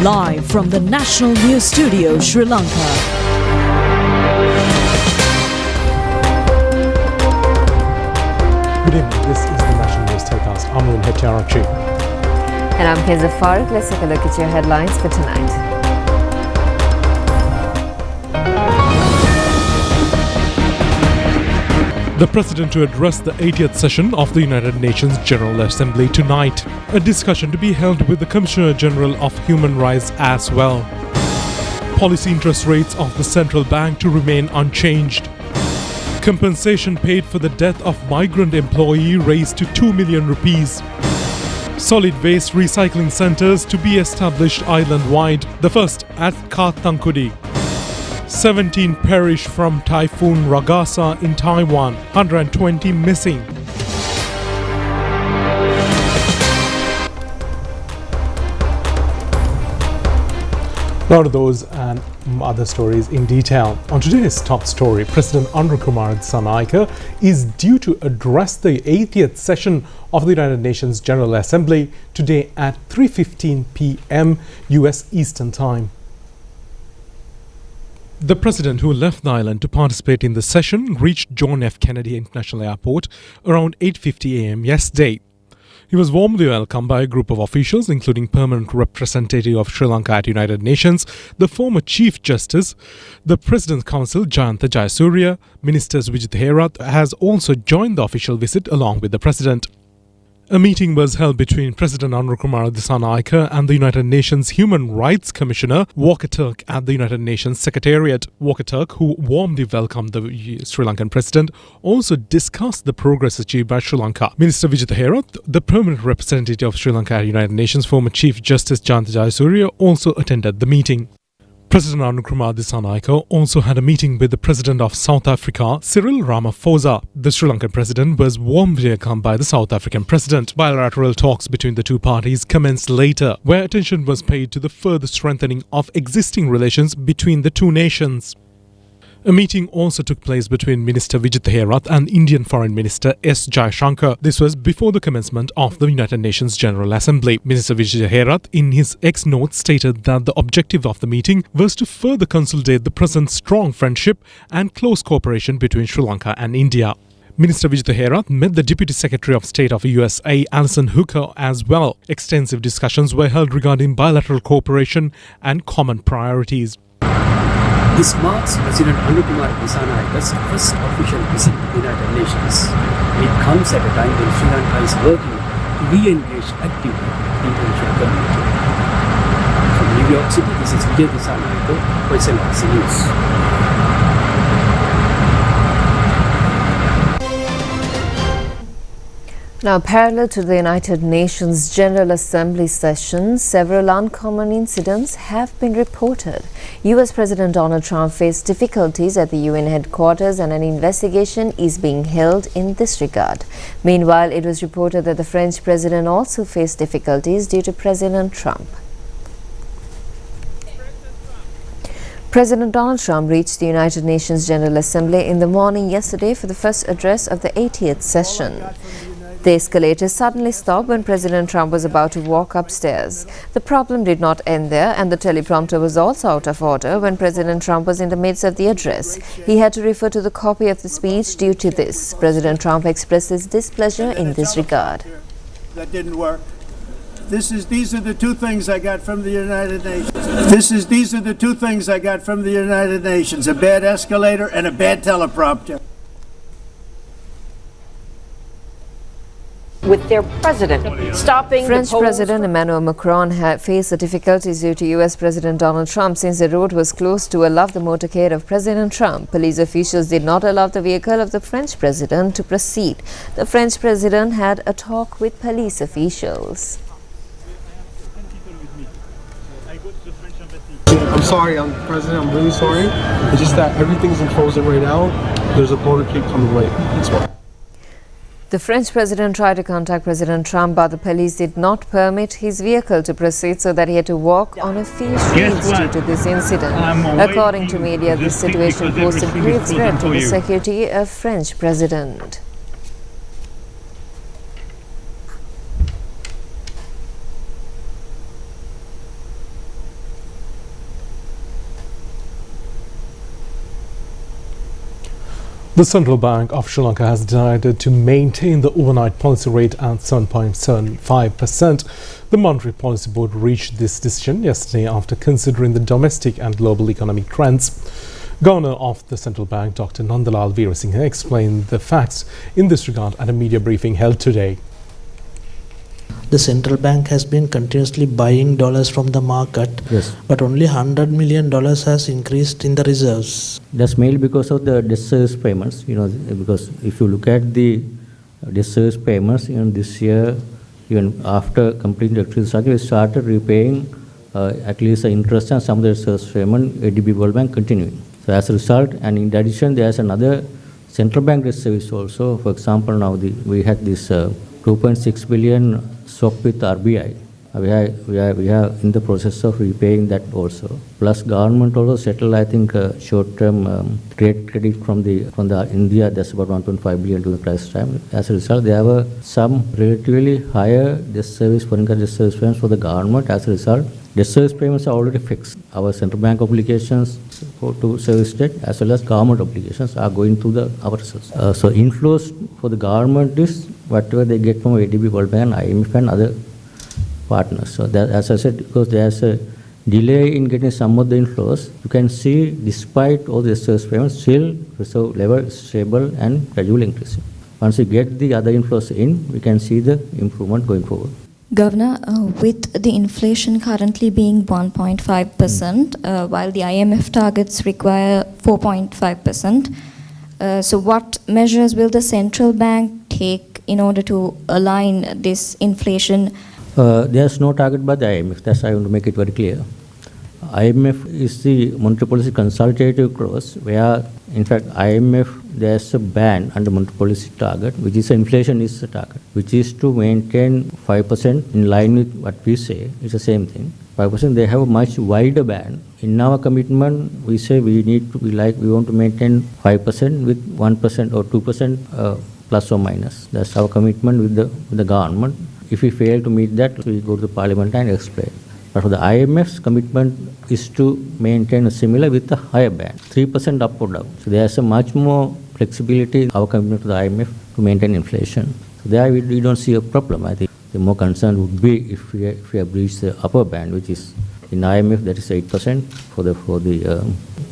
Live from the National News Studio, Sri Lanka. Good evening, this is the National News Telecast. I'm Lynn Hettiarachchi. And I'm Kenza Farouk. Let's take a look at your headlines for tonight. The President to address the 80th session of the United Nations General Assembly tonight. A discussion to be held with the Commissioner General of Human Rights as well. Policy interest rates of the central bank to remain unchanged. Compensation paid for the death of migrant employee raised to 2 million rupees. Solid waste recycling centres to be established island-wide, the first at Kathankudi. 17 perished from Typhoon Ragasa in Taiwan, 120 missing. Now to those and other stories in detail. On today's top story, President Anurukumar Dissanayake is due to address the 80th session of the United Nations General Assembly today at 3:15 p.m. US Eastern Time. The President, who left the island to participate in the session, reached John F. Kennedy International Airport around 8:50 a.m. yesterday. He was warmly welcomed by a group of officials, including Permanent Representative of Sri Lanka at United Nations, the former Chief Justice, the President's Counsel Jayantha Jayasuriya, Ministers Vijitha Herath has also joined the official visit along with the President. A meeting was held between President Anurukumar Dissanayake and the United Nations Human Rights Commissioner Walker Turk at the United Nations Secretariat. Walker Turk, who warmly welcomed the Sri Lankan President, also discussed the progress achieved by Sri Lanka. Minister Vijitha Herath, the Permanent Representative of Sri Lanka at United Nations, former Chief Justice Jayantha Jayasuriya also attended the meeting. President Anurukumar Dissanayake also had a meeting with the President of South Africa, Cyril Ramaphosa. The Sri Lankan President was warmly welcomed by the South African President. Bilateral talks between the two parties commenced later, where attention was paid to the further strengthening of existing relations between the two nations. A meeting also took place between Minister Vijitha Herath and Indian Foreign Minister S. Jaishankar. This was before the commencement of the United Nations General Assembly. Minister Vijitha Herath, in his ex-note, stated that the objective of the meeting was to further consolidate the present strong friendship and close cooperation between Sri Lanka and India. Minister Vijitha Herath met the Deputy Secretary of State of USA, Alison Hooker, as well. Extensive discussions were held regarding bilateral cooperation and common priorities. This marks President Anurukumar Dissanayaka's first official visit to the United Nations. It comes at a time when Sri Lanka is working to re-engage actively with the international community. From New York City, this is Vijay Dissanayake for SLRC News. Now, parallel to the United Nations General Assembly session, several uncommon incidents have been reported. US President Donald Trump faced difficulties at the UN headquarters and an investigation is being held in this regard. Meanwhile, it was reported that the French president also faced difficulties due to President Trump. President Donald Trump reached the United Nations General Assembly in the morning yesterday for the first address of the 80th session. The escalator suddenly stopped when President Trump was about to walk upstairs. The problem did not end there, and the teleprompter was also out of order when President Trump was in the midst of the address. He had to refer to the copy of the speech due to this. President Trump expressed his displeasure in this regard. That didn't work. These are the two things I got from the United Nations. These are the two things I got from the United Nations: a bad escalator and a bad teleprompter. With their president stopping French President Emmanuel Macron had faced the difficulties due to US President Donald Trump since the road was closed to allow the motorcade of President Trump. Police officials did not allow the vehicle of the French president to proceed. The French president had a talk with police officials. I'm sorry, President, I'm really sorry. It's just that everything's in frozen right now. There's a motorcade coming late. That's why. The French president tried to contact President Trump, but the police did not permit his vehicle to proceed, so that he had to walk on a few streets due to this incident. According to media, this situation posed a grave threat to the security of French president. The Central Bank of Sri Lanka has decided to maintain the overnight policy rate at 7.75%. The Monetary Policy Board reached this decision yesterday after considering the domestic and global economic trends. Governor of the Central Bank, Dr. Nandalal Veerasinghe, explained the facts in this regard at a media briefing held today. The central bank has been continuously buying dollars from the market, yes, but only $100 million has increased in the reserves. That's mainly because of the debt service payments. Because if you look at the debt service payments, this year, even after completing the electricity cycle, we started repaying at least the interest and some of the debt service payment, ADB World Bank continuing. So as a result, and in addition, there's another central bank debt service also. For example, now we had this 2.6 billion swap with RBI. We are in the process of repaying that also. Plus, government also settled, I think, short-term trade credit from the India. That's about 1.5 billion to the price time. As a result, there were some relatively higher debt service, foreign debt service payments for the government. As a result, debt service payments are already fixed. Our central bank obligations to service debt as well as government obligations are going through our resources. So inflows for the government is whatever they get from ADB, World Bank, and IMF and other partners. So that, as I said, because there's a delay in getting some of the inflows, you can see despite all the service payments, still reserve level is stable and gradually increasing. Once we get the other inflows in, we can see the improvement going forward. Governor, with the inflation currently being 1.5%, while the IMF targets require 4.5%, so what measures will the central bank take in order to align this inflation? There's no target by the IMF. That's why I want to make it very clear. IMF is the monetary policy consultative clause where, in fact, IMF, there's a band under monetary policy target, which is inflation is the target, which is to maintain 5% in line with what we say. It's the same thing. 5%, they have a much wider band. In our commitment, we say we want to maintain 5% with 1% or 2% plus or minus. That's our commitment with the government. If we fail to meet that, we go to the Parliament and explain. But for the IMF's commitment is to maintain a similar with a higher band, 3% up or down. So there's a much more flexibility in our commitment to the IMF to maintain inflation. So there we don't see a problem. I think the more concern would be if we have reached the upper band, which is in IMF that is 8% for the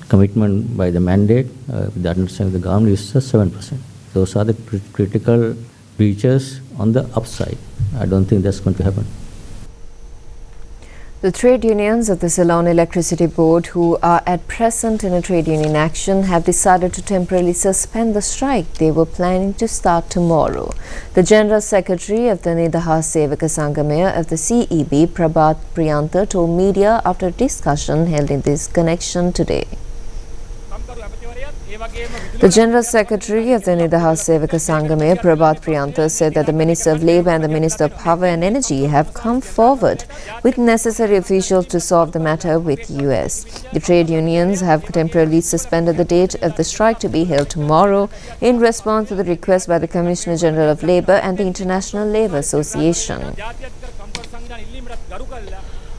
commitment by the mandate. With the understanding of the government is 7%. Those are the critical breaches on the upside. I don't think that's going to happen. The trade unions of the Ceylon Electricity Board, who are at present in a trade union action, have decided to temporarily suspend the strike they were planning to start tomorrow. The General Secretary of the Nidaha Sevaka Sangamaya of the CEB, Prabhat Priyantha, told media after a discussion held in this connection today. The General Secretary of the Nidaha Sevaka Sangamaya, Prabhat Priyantha, said that the Minister of Labour and the Minister of Power and Energy have come forward with necessary officials to solve the matter with US. The trade unions have temporarily suspended the date of the strike to be held tomorrow in response to the request by the Commissioner General of Labour and the International Labour Association.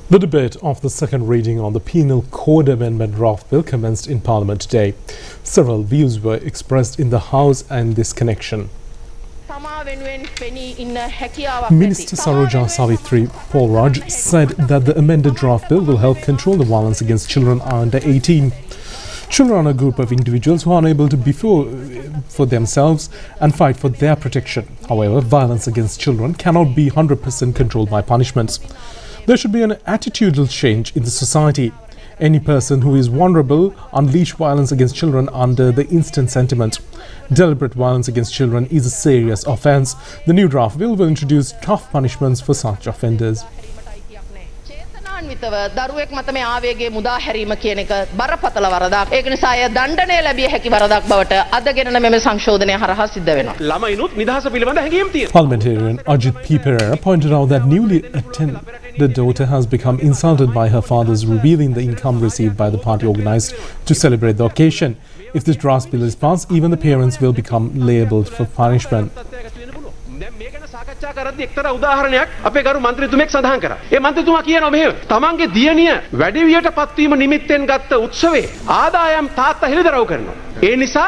The debate of the second reading on the Penal Code Amendment draft bill commenced in Parliament today. Several views were expressed in the House and this connection. Minister Saroja Savitri Paulraj said that the amended draft bill will help control the violence against children under 18. Children are a group of individuals who are unable to be for themselves and fight for their protection. However, violence against children cannot be 100% controlled by punishments. There should be an attitudinal change in the society. Any person who is vulnerable unleash violence against children under the instant sentiment. Deliberate violence against children is a serious offence. The new draft bill will introduce tough punishments for such offenders. දරුවෙක් මත මේ ආවේගයේ මුදා හැරීම කියන එක බරපතල වරදක්. ඒක නිසා එය දණ්ඩනය ලැබිය හැකි වරදක් බවට අදගෙන මෙම සංශෝධනය හරහා සිද්ධ වෙනවා. ළමයිනුත් නිදහස පිළිබඳ හැඟීම් තියෙනවා. Parliamentarian Ajit P. Pereira pointed out that newly attended daughter has become insulted by her father's revealing the income received by the party organised to celebrate the occasion. If this draft bill is passed, even the parents will become liable for punishment. සාකච්ඡා කරද්දී එක්තරා උදාහරණයක් අපේ ගරු මන්ත්‍රීතුමෙක් සඳහන් කරා. ඒ මන්ත්‍රීතුමා කියනවා මෙහෙම. තමන්ගේ දියණිය වැඩිවියට පත්වීම නිමිත්තෙන් ගත්ත උත්සවයේ ආදායම් තාත්තා හෙළිදරව් කරනවා. ඒ නිසා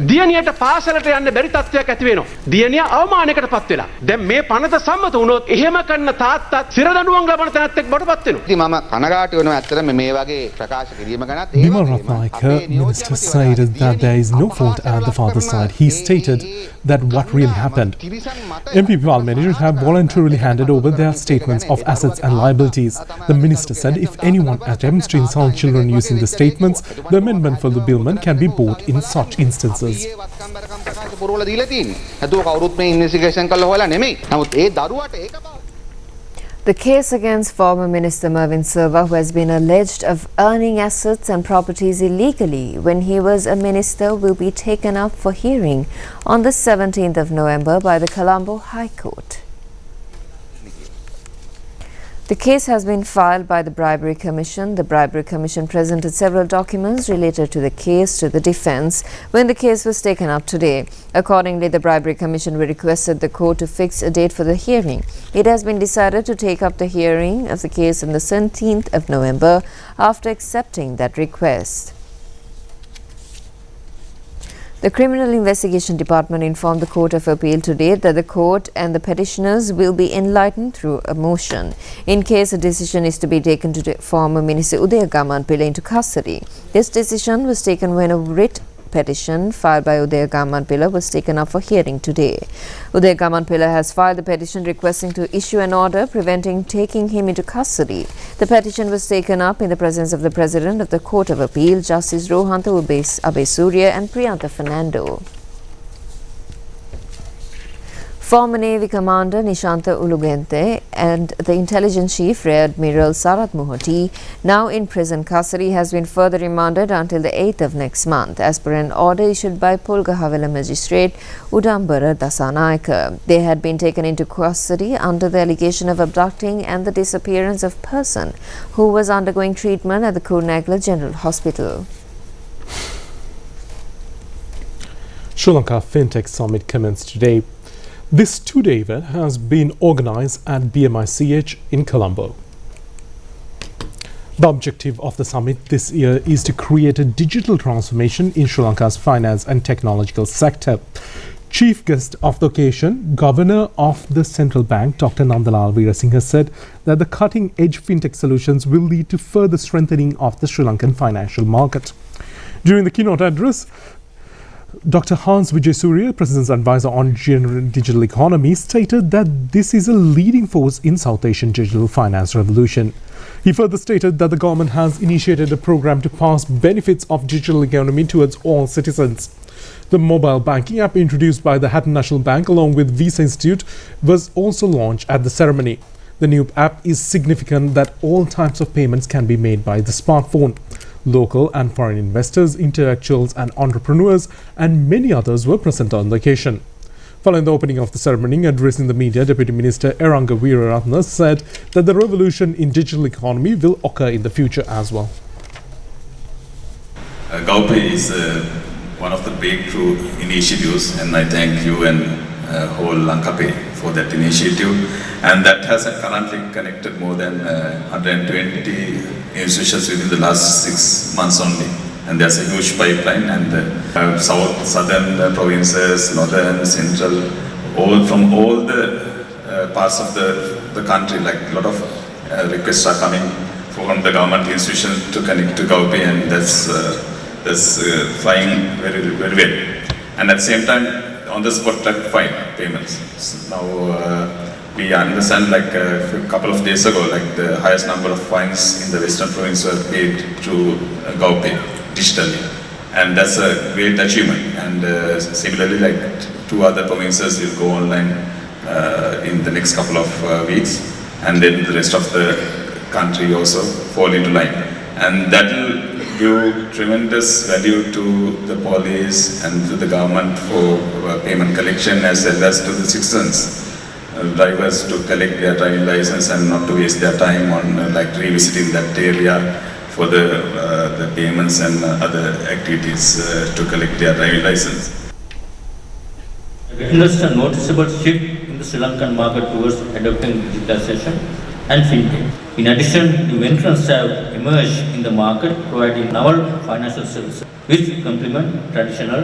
දියණියට පාසලට යන්න බැරි තත්ත්වයක් ඇති වෙනවා. දියණිය අවමානයකටපත් වෙලා. දැන් මේ පනත සම්මත වුණොත් එහෙම කරන තාත්තත් සිරදඬුවම් ලබන තැනැත්තෙක් බවටපත් වෙනවා. ඉතින් මම කනගාටු වෙනවා ඇත්තටම මේ වගේ ප්‍රකාශ කිරීම ගැනත්. Bimal Ratnayaka, minister, stated that there is no fault at the father's side. He stated that what really happened. MP Parliamentary have voluntarily handed over their statements of assets and liabilities. The minister said if anyone attempts to insult children using the statements, the amendment for the bill can be brought in such instances. The case against former Minister Mervyn Silva, who has been alleged of earning assets and properties illegally when he was a minister, will be taken up for hearing on the 17th of November by the Colombo High Court. The case has been filed by the Bribery Commission. The Bribery Commission presented several documents related to the case to the defence when the case was taken up today. Accordingly, the Bribery Commission requested the court to fix a date for the hearing. It has been decided to take up the hearing of the case on the 17th of November after accepting that request. The Criminal Investigation Department informed the Court of Appeal today that the court and the petitioners will be enlightened through a motion in case a decision is to be taken to take former Minister Udaya Gamanpilla into custody. This decision was taken when a writ petition filed by Udaya Gamanpilla was taken up for hearing today. Udaya Gamanpilla has filed the petition requesting to issue an order preventing taking him into custody. The petition was taken up in the presence of the President of the Court of Appeal, Justice Rohantha Abesurya and Priyantha Fernando. Former Navy Commander Nishantha Ulugente and the Intelligence Chief Rear Admiral Sarath Mohoti, now in prison custody, has been further remanded until the 8th of next month, as per an order issued by Polgahawala Magistrate Udambara Dasanayaka. They had been taken into custody under the allegation of abducting and the disappearance of person who was undergoing treatment at the Kurunegala General Hospital. Sri Lanka Fintech Summit commenced today. This two-day event has been organised at BMICH in Colombo. The objective of the summit this year is to create a digital transformation in Sri Lanka's finance and technological sector. Chief guest of the occasion, Governor of the Central Bank, Dr. Nandalal Veerasinghe, said that the cutting-edge fintech solutions will lead to further strengthening of the Sri Lankan financial market. During the keynote address, Dr. Hans Vijaysurya, President's advisor on digital economy, stated that this is a leading force in South Asian digital finance revolution. He further stated that the government has initiated a program to pass benefits of digital economy towards all citizens. The mobile banking app introduced by the Hatton National Bank along with Visa Institute was also launched at the ceremony. The new app is significant that all types of payments can be made by the smartphone. Local and foreign investors, intellectuals and entrepreneurs and many others were present on the occasion. Following the opening of the ceremony, addressing the media, Deputy Minister Eranga Weeraratne said that the revolution in digital economy will occur in the future as well. GovPay is one of the breakthrough initiatives, and I thank you and whole LankaPay for that initiative, and that has currently connected more than 120 institutions within the last 6 months only, and there's a huge pipeline, and southern provinces, northern, central, from all the parts of the country, like a lot of requests are coming from the government institutions to connect to GovPay, and that's flying very, very well. And at the same time, on the spot fine payments. Now we understand, like a couple of days ago, like the highest number of fines in the western province were paid through GovPay digitally, and that's a great achievement. And similarly, like 2 other provinces will go online in the next couple of weeks, and then the rest of the country also fall into line, and that will give tremendous value to the police and to the government for payment collection, as well as to the citizens, drivers, to collect their driving license and not to waste their time on like revisiting that area for the payments and other activities to collect their driving license. Witnessed a noticeable shift in the Sri Lankan market towards adopting digitalization and Fintech. In addition, new entrants have emerged in the market providing novel financial services which complement traditional.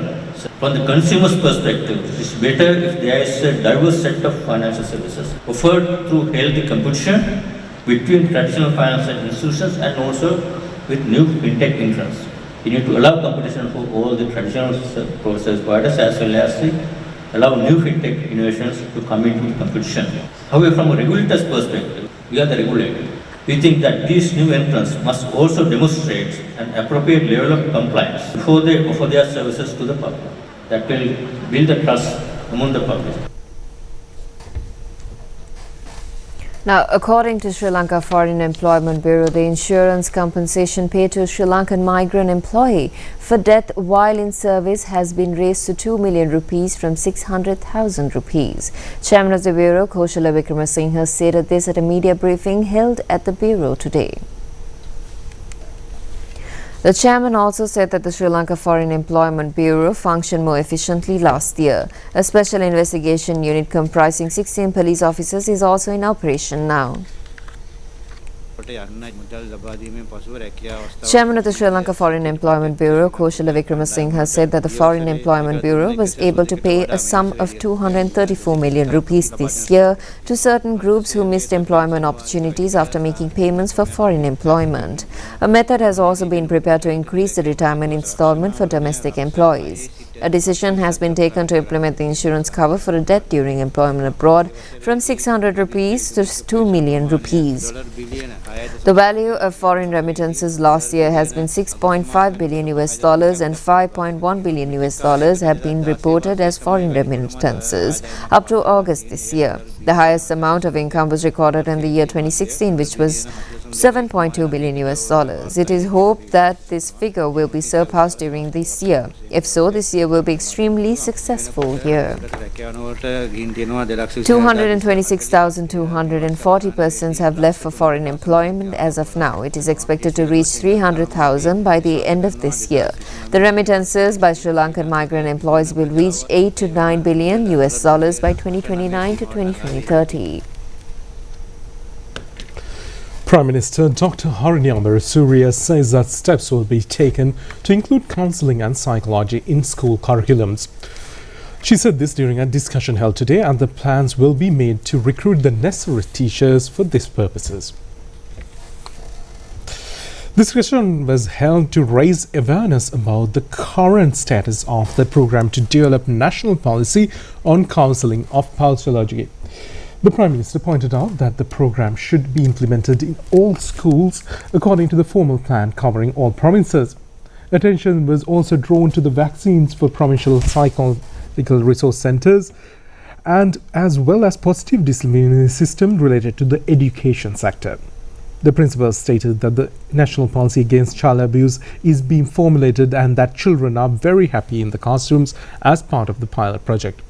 From the consumer's perspective, it's better if there is a diverse set of financial services offered through healthy competition between traditional financial institutions and also with new fintech entrants. We need to allow competition for all the traditional service providers as well as allow new fintech innovations to come into competition. However, from a regulator's perspective, we are the regulator. We think that these new entrants must also demonstrate an appropriate level of compliance before they offer their services to the public. That will build the trust among the public. Now, according to Sri Lanka Foreign Employment Bureau, the insurance compensation paid to a Sri Lankan migrant employee for death while in service has been raised to 2 million rupees from 600,000 rupees. Chairman of the Bureau, Koshala Wickramasinghe, stated this at a media briefing held at the Bureau today. The chairman also said that the Sri Lanka Foreign Employment Bureau functioned more efficiently last year. A special investigation unit comprising 16 police officers is also in operation now. Chairman of the Sri Lanka Foreign Employment Bureau, Koshala Wickramasinghe, said that the Foreign Employment Bureau was able to pay a sum of 234 million rupees this year to certain groups who missed employment opportunities after making payments for foreign employment. A method has also been prepared to increase the retirement installment for domestic employees. A decision has been taken to implement the insurance cover for a death during employment abroad from 600 rupees to 2 million rupees. The value of foreign remittances last year has been $6.5 billion and $5.1 billion have been reported as foreign remittances up to August this year. The highest amount of income was recorded in the year 2016, which was $7.2 billion. It is hoped that this figure will be surpassed during this year. If so, this year will be extremely successful year. 226,240 persons have left for foreign employment as of now. It is expected to reach 300,000 by the end of this year. The remittances by Sri Lankan migrant employees will reach $8 to $9 billion by 2029 to 2030. Prime Minister Dr. Harini Amarasuriya says that steps will be taken to include counselling and psychology in school curriculums. She said this during a discussion held today, and the plans will be made to recruit the necessary teachers for these purposes. This discussion was held to raise awareness about the current status of the program to develop national policy on counselling of pathology. The Prime Minister pointed out that the program should be implemented in all schools according to the formal plan covering all provinces. Attention was also drawn to the vaccines for provincial psychological resource centres and as well as positive disciplinary system related to the education sector. The principal stated that the national policy against child abuse is being formulated and that children are very happy in the classrooms as part of the pilot project.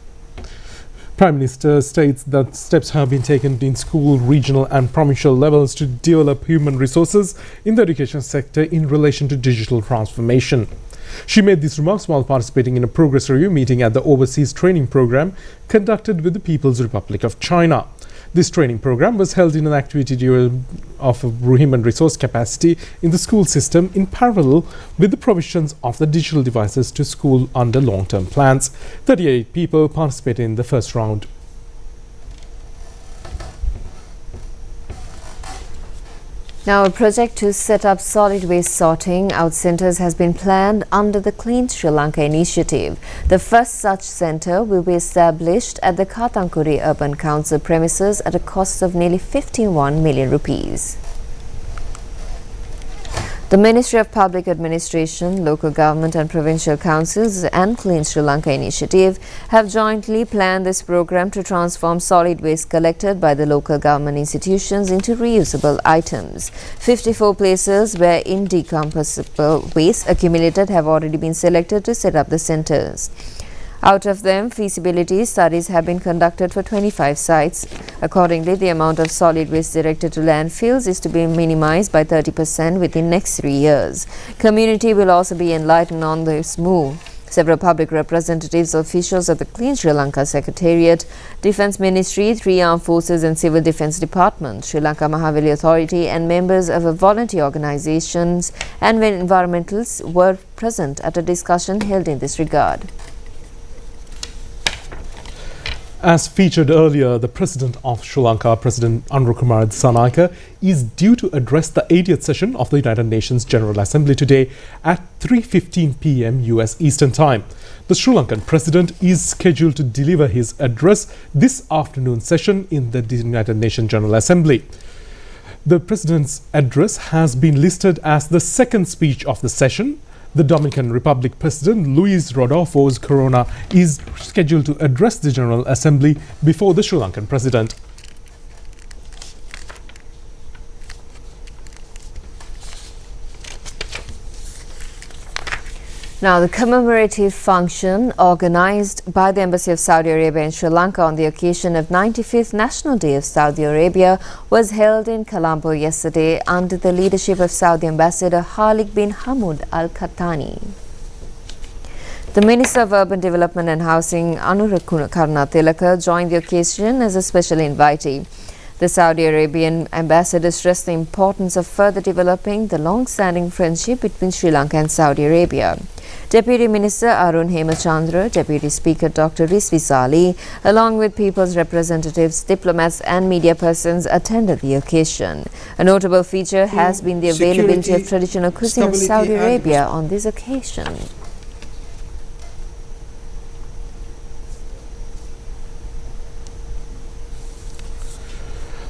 Prime Minister states that steps have been taken in school, regional and provincial levels to develop human resources in the education sector in relation to digital transformation. She made these remarks while participating in a progress review meeting at the overseas training program conducted with the People's Republic of China. This training program was held in an activity of human resource capacity in the school system in parallel with the provisions of the digital devices to school under long-term plans. 38 people participated in the first round. Now, a project to set up solid waste sorting out centres has been planned under the Clean Sri Lanka initiative. The first such centre will be established at the Katankuri Urban Council premises at a cost of nearly 51 million rupees. The Ministry of Public Administration, Local Government and Provincial Councils and Clean Sri Lanka Initiative have jointly planned this program to transform solid waste collected by the local government institutions into reusable items. 54 places where indecomposable waste accumulated have already been selected to set up the centres. Out of them, feasibility studies have been conducted for 25 sites. Accordingly, the amount of solid waste directed to landfills is to be minimized by 30% within next 3 years. Community will also be enlightened on this move. Several public representatives, officials of the Clean Sri Lanka Secretariat, Defence Ministry, 3 Armed Forces and Civil Defence Department, Sri Lanka Mahaveli Authority and members of volunteer organisations and environmentalists were present at a discussion held in this regard. As featured earlier, the President of Sri Lanka, President Anurukumara Dissanayake, is due to address the 80th session of the United Nations General Assembly today at 3:15 p.m. US Eastern Time. The Sri Lankan President is scheduled to deliver his address this afternoon session in the United Nations General Assembly. The President's address has been listed as the second speech of the session. The Dominican Republic President Luis Rodolfo Corona is scheduled to address the General Assembly before the Sri Lankan President. Now, the commemorative function organised by the Embassy of Saudi Arabia in Sri Lanka on the occasion of 95th National Day of Saudi Arabia was held in Colombo yesterday under the leadership of Saudi Ambassador Khalid bin Hamud Al Qahtani. The Minister of Urban Development and Housing Anurukarna Tilaka joined the occasion as a special invitee. The Saudi Arabian ambassador stressed the importance of further developing the long-standing friendship between Sri Lanka and Saudi Arabia. Deputy Minister Arun Hemachandra, Deputy Speaker Dr. Rizvi Zali, along with people's representatives, diplomats and media persons attended the occasion. A notable feature has been the availability of traditional cuisine of Saudi Arabia on this occasion.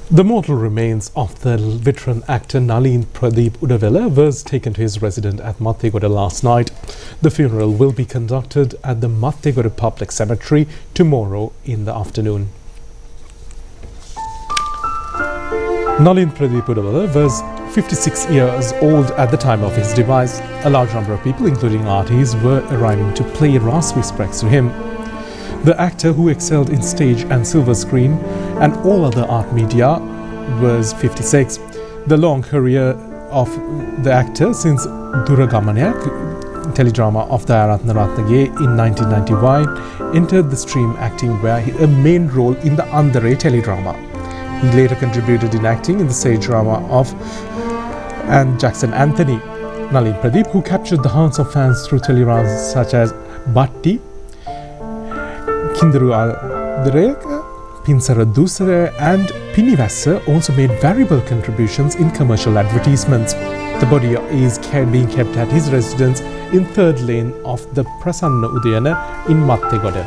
The mortal remains of the veteran actor Nalin Pradeep Udavela was taken to his residence at Mattegoda last night. The funeral will be conducted at the Mattegoda Public Cemetery tomorrow in the afternoon. Nalin Pradeep Udavela was 56 years old at the time of his demise. A large number of people, including artists, were arriving to pay last respects to him. The actor, who excelled in stage and silver screen and all other art media, was 56. The long career of the actor since Duragamanayak, teledrama of Dayaratna Ratnage in 1991, entered the stream acting where he a main role in the Andare teledrama. He later contributed in acting in the stage drama of and Jackson Anthony. Nalin Pradeep, who captured the hearts of fans through teledramas such as Batti, Kindaru Aldereka, Pinsara Dusara and Pinivassa, also made valuable contributions in commercial advertisements. The body is being kept at his residence in 3rd lane of the Prasanna Udayana in Mattegoda.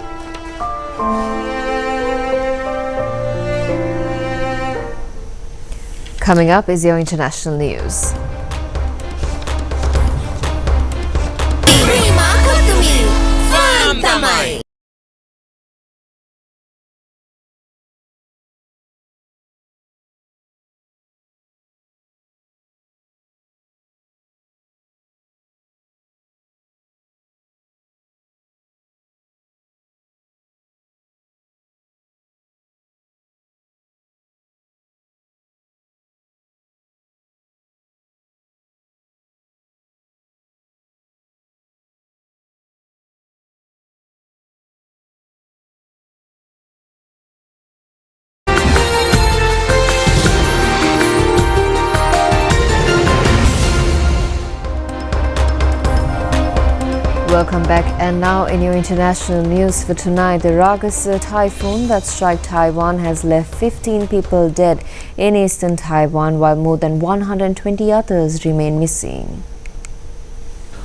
Coming up is your international news. Welcome back, and now in your international news for tonight, the Ragasa typhoon that struck Taiwan has left 15 people dead in eastern Taiwan, while more than 120 others remain missing.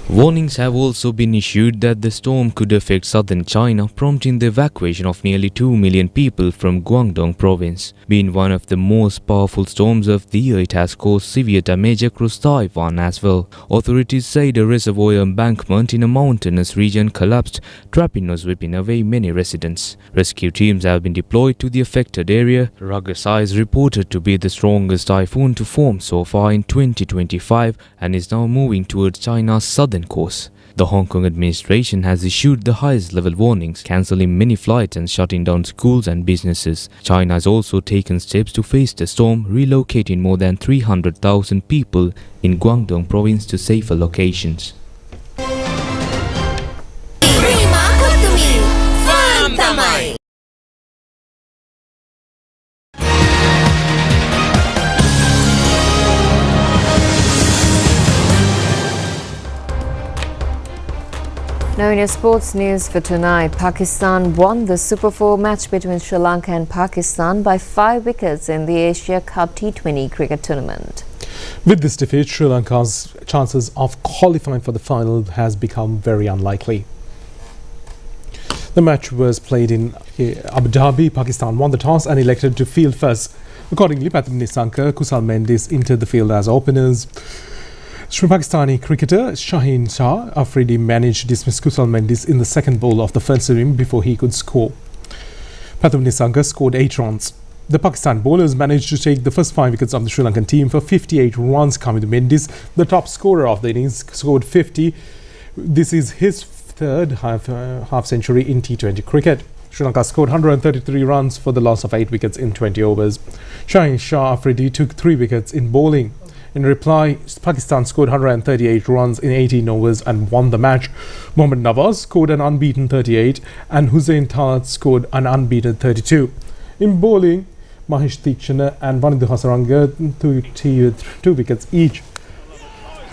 Warnings have also been issued that the storm could affect southern China, prompting the evacuation of nearly 2 million people from Guangdong province. Being one of the most powerful storms of the year, it has caused severe damage across Taiwan as well. Authorities say the reservoir embankment in a mountainous region collapsed, trapping or sweeping away many residents. Rescue teams have been deployed to the affected area. Ragasa is reported to be the strongest typhoon to form so far in 2025 and is now moving towards China's southern course. The Hong Kong administration has issued the highest level warnings, cancelling many flights and shutting down schools and businesses. China has also taken steps to face the storm, relocating more than 300,000 people in Guangdong province to safer locations. Now in your sports news for tonight, Pakistan won the Super 4 match between Sri Lanka and Pakistan by 5 wickets in the Asia Cup T20 cricket tournament. With this defeat, Sri Lanka's chances of qualifying for the final has become very unlikely. The match was played in Abu Dhabi. Pakistan won the toss and elected to field first. Accordingly, Pathum Nissanka, Kusal Mendis entered the field as openers. Sri Pakistani cricketer Shaheen Shah Afridi managed to dismiss Kusal Mendis in the second ball of the first inning before he could score. Pathum Nissanka scored 8 runs. The Pakistan bowlers managed to take the first 5 wickets of the Sri Lankan team for 58 runs. Kamil Mendis, the top scorer of the innings, scored 50. This is his third half century in T20 cricket. Sri Lanka scored 133 runs for the loss of 8 wickets in 20 overs. Shaheen Shah Afridi took 3 wickets in bowling. In reply, Pakistan scored 138 runs in 18 overs and won the match. Mohammad Nawaz scored an unbeaten 38 and Hussain Talat scored an unbeaten 32. In bowling, Mahesh Tikshana and Vanidhu Hasaranga took 2 wickets each.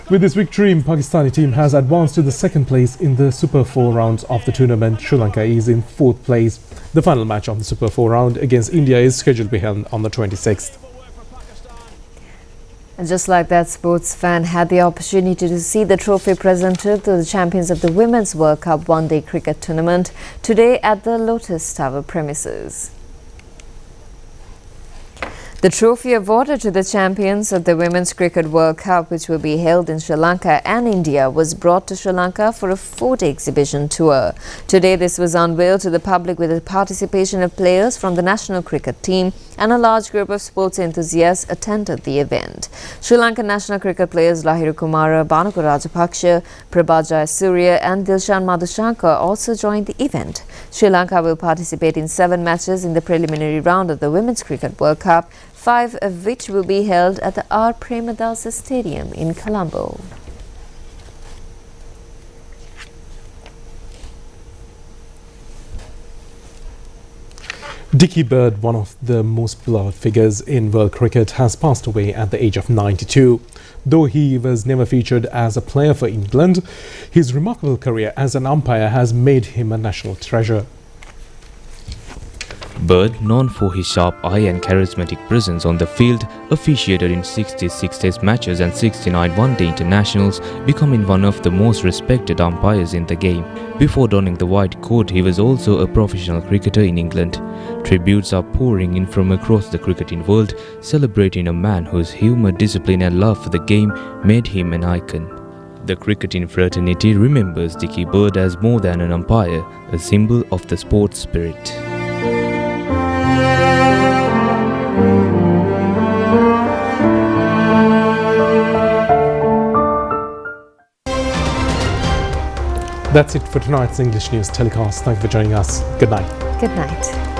With this victory, the Pakistani team has advanced to the second place in the Super 4 rounds of the tournament. Sri Lanka is in 4th place. The final match of the Super 4 round against India is scheduled to be held on the 26th. And just like that, sports fan had the opportunity to see the trophy presented to the champions of the Women's World Cup one-day cricket tournament today at the Lotus Tower premises. The trophy awarded to the champions of the Women's Cricket World Cup, which will be held in Sri Lanka and India, was brought to Sri Lanka for a 4-day exhibition tour. Today, this was unveiled to the public with the participation of players from the national cricket team, and a large group of sports enthusiasts attended the event. Sri Lankan national cricket players Lahiru Kumara, Bhanuka Rajapaksa, Prabha Surya and Dilshan Madhushankar also joined the event. Sri Lanka will participate in 7 matches in the preliminary round of the Women's Cricket World Cup, 5 of which will be held at the R. Premadasa Stadium in Colombo. Dickie Bird, one of the most beloved figures in world cricket, has passed away at the age of 92. Though he was never featured as a player for England, his remarkable career as an umpire has made him a national treasure. Bird, known for his sharp eye and charismatic presence on the field, officiated in 66 Test matches and 69 one-day internationals, becoming one of the most respected umpires in the game. Before donning the white coat, he was also a professional cricketer in England. Tributes are pouring in from across the cricketing world, celebrating a man whose humour, discipline and love for the game made him an icon. The cricketing fraternity remembers Dickie Bird as more than an umpire, a symbol of the sports spirit. That's it for tonight's English News telecast. Thank you for joining us. Good night. Good night.